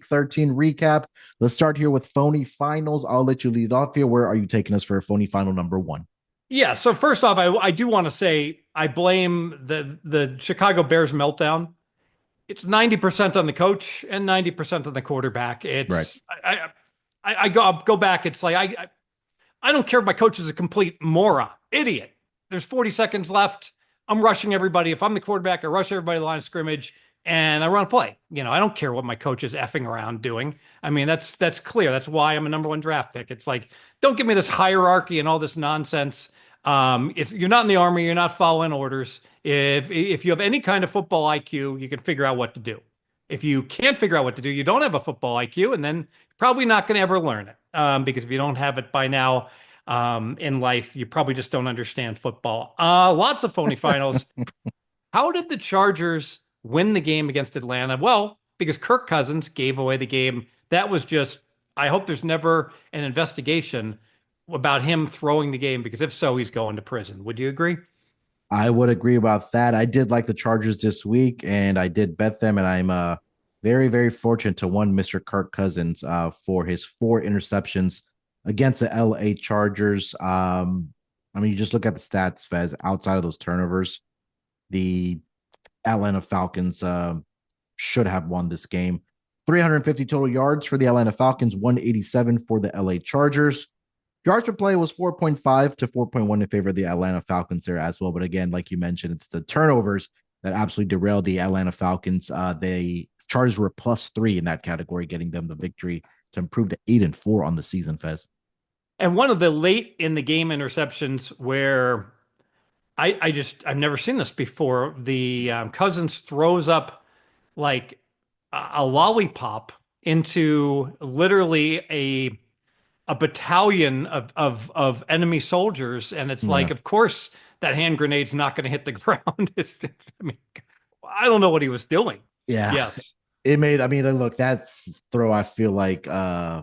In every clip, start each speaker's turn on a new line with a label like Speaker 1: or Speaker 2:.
Speaker 1: Week 13 recap. Let's start here with Phony Finals. I'll let you lead off here. Where are you taking us for Phony Final number one?
Speaker 2: Yeah, so first off, I do want to say I blame the Chicago Bears meltdown. It's 90% on the coach and 90% on the quarterback.
Speaker 1: Right.
Speaker 2: I go back. It's like I don't care if my coach is a complete moron, idiot. There's 40 seconds left. I'm rushing everybody. If I'm the quarterback, I rush everybody to the line of scrimmage and I run a play. I don't care what my coach is effing around doing. I mean, that's clear. That's why I'm a number one draft pick. It's like, don't give me this hierarchy and all this nonsense. If you're not in the army, you're not following orders. If you have any kind of football IQ, you can figure out what to do. If you can't figure out what to do, you don't have a football IQ, and then you're probably not going to ever learn it. Because if you don't have it by now, in life, you probably just don't understand football. Lots of phony finals. How did the Chargers win the game against Atlanta? Well, because Kirk Cousins gave away the game. That was just, I hope there's never an investigation about him throwing the game, because if so, he's going to prison. Would you agree?
Speaker 1: I would agree about that. I did like the Chargers this week, and I did bet them, and I'm very, very fortunate to one Mr. Kirk Cousins for his 4 interceptions against the LA Chargers. I mean, you just look at the stats, Fez, outside of those turnovers, the Atlanta Falcons should have won this game. 350 total yards for the Atlanta Falcons, 187 for the LA Chargers. Yards per play was 4.5 to 4.1 in favor of the Atlanta Falcons there as well. But again, like you mentioned, it's the turnovers that absolutely derailed the Atlanta Falcons. The Chargers were +3 in that category, getting them the victory to improve to 8-4 on the season, Fez.
Speaker 2: And one of the late in the game interceptions where I've never seen this before. The Cousins throws up like a lollipop into literally a battalion of enemy soldiers, and it's like,
Speaker 1: Yeah.
Speaker 2: of course, that hand grenade's not going to hit the ground. I mean, I don't know what he was doing.
Speaker 1: Yeah.
Speaker 2: Yes.
Speaker 1: It made, I mean, look, that throw, I feel like my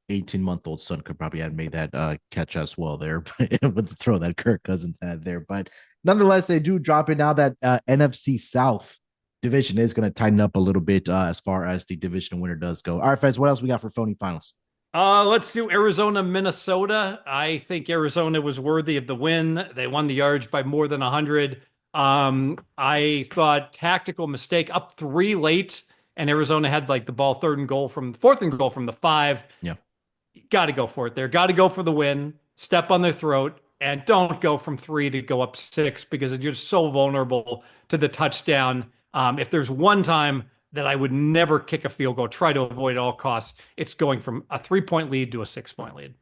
Speaker 1: 18-month-old son could probably have made that catch as well there, with the throw that Kirk Cousins had there. But nonetheless, they do drop it now that NFC South division is going to tighten up a little bit as far as the division winner does go. All right, Fez, what else we got for phony finals?
Speaker 2: Let's do Arizona, Minnesota. I think Arizona was worthy of the win. They won the yards by more than 100. I thought tactical mistake up three late, and Arizona had like the ball fourth and goal from the 5.
Speaker 1: Yeah.
Speaker 2: Got to go for it there. Got to go for the win. Step on their throat, and don't go from 3 to go up 6, because you're so vulnerable to the touchdown. If there's one time that I would never kick a field goal, try to avoid at all costs, it's going from a 3-point lead to a 6-point lead.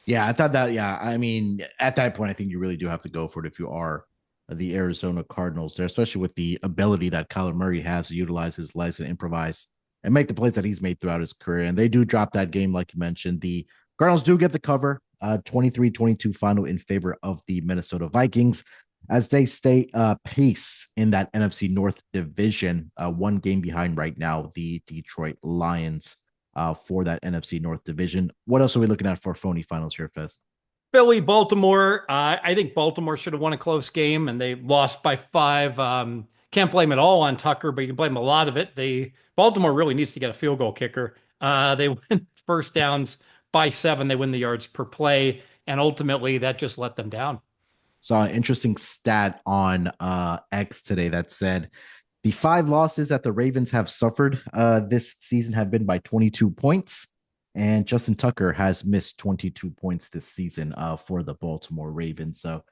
Speaker 1: Yeah, I thought that. Yeah, I mean, at that point, I think you really do have to go for it if you are the Arizona Cardinals there, especially with the ability that Kyler Murray has to utilize his legs and improvise and make the plays that he's made throughout his career. And they do drop that game, like you mentioned. The Cardinals do get the cover, 23-22 final in favor of the Minnesota Vikings as they stay pace in that NFC North division, one game behind right now, the Detroit Lions for that NFC North division. What else are we looking at for phony finals here, Fez?
Speaker 2: Philly, Baltimore. I think Baltimore should have won a close game, and they lost by 5. Can't blame it all on Tucker, but you can blame a lot of it. Baltimore really needs to get a field goal kicker. They win first downs by 7. They win the yards per play, and ultimately that just let them down.
Speaker 1: Saw an interesting stat on X today that said the 5 losses that the Ravens have suffered this season have been by 22 points. And Justin Tucker has missed 22 points this season for the Baltimore Ravens. So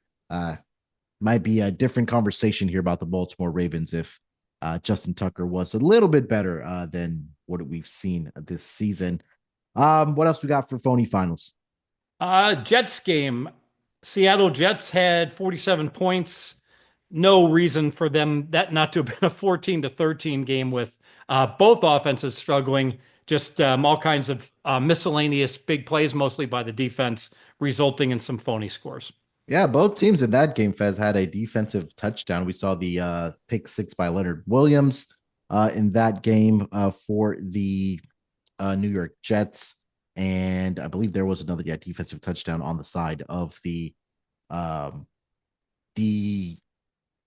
Speaker 1: might be a different conversation here about the Baltimore Ravens if Justin Tucker was a little bit better than what we've seen this season. What else we got for phony finals?
Speaker 2: Jets game. Seattle Jets had 47 points. No reason for them that not to have been a 14-13 game with both offenses struggling. Just all kinds of miscellaneous big plays, mostly by the defense, resulting in some phony scores.
Speaker 1: Yeah, both teams in that game, Fez, had a defensive touchdown. We saw the pick six by Leonard Williams in that game for the New York Jets. And I believe there was another defensive touchdown on the side of the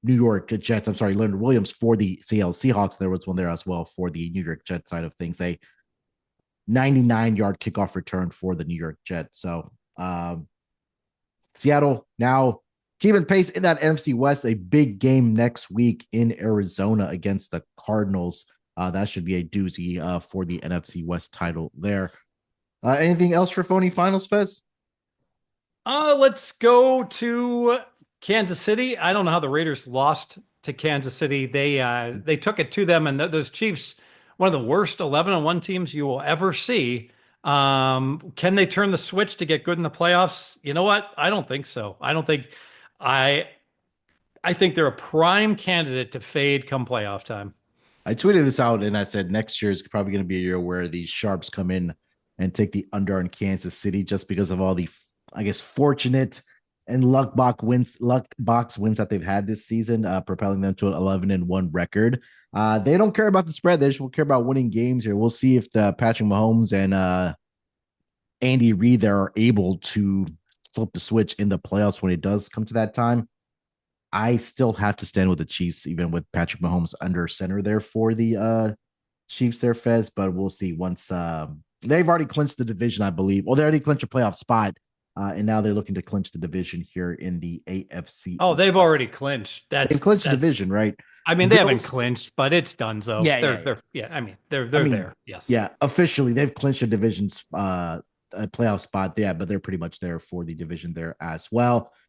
Speaker 1: New York Jets. I'm sorry, Leonard Williams for the Seattle Seahawks. There was one there as well for the New York Jets side of things. A 99-yard kickoff return for the New York Jets. So Seattle now keeping pace in that NFC West. A big game next week in Arizona against the Cardinals. That should be a doozy for the NFC West title there. Anything else for Phony Finals, Fez?
Speaker 2: Let's go to Kansas City. I don't know how the Raiders lost to Kansas City. They took it to them, and those Chiefs, one of the worst 11-1 teams you will ever see. Can they turn the switch to get good in the playoffs? You know what? I don't think so. I I think they're a prime candidate to fade come playoff time.
Speaker 1: I tweeted this out and I said next year is probably going to be a year where the Sharps come in and take the under on Kansas City just because of all the, I guess, fortunate and luck box wins that they've had this season, propelling them to an 11-1 record. They don't care about the spread; they just will care about winning games here. We'll see if the Patrick Mahomes and Andy Reid are able to flip the switch in the playoffs when it does come to that time. I still have to stand with the Chiefs, even with Patrick Mahomes under center there for the Chiefs there, Fez. But we'll see once they've already clinched the division, I believe. Well, they already clinched a playoff spot, and now they're looking to clinch the division here in the AFC.
Speaker 2: Oh, they've already clinched.
Speaker 1: They've clinched the division, right?
Speaker 2: I mean, they haven't clinched, but it's done. So I mean, they're there. Yes.
Speaker 1: Yeah, officially they've clinched a division's a playoff spot. Yeah, but they're pretty much there for the division there as well.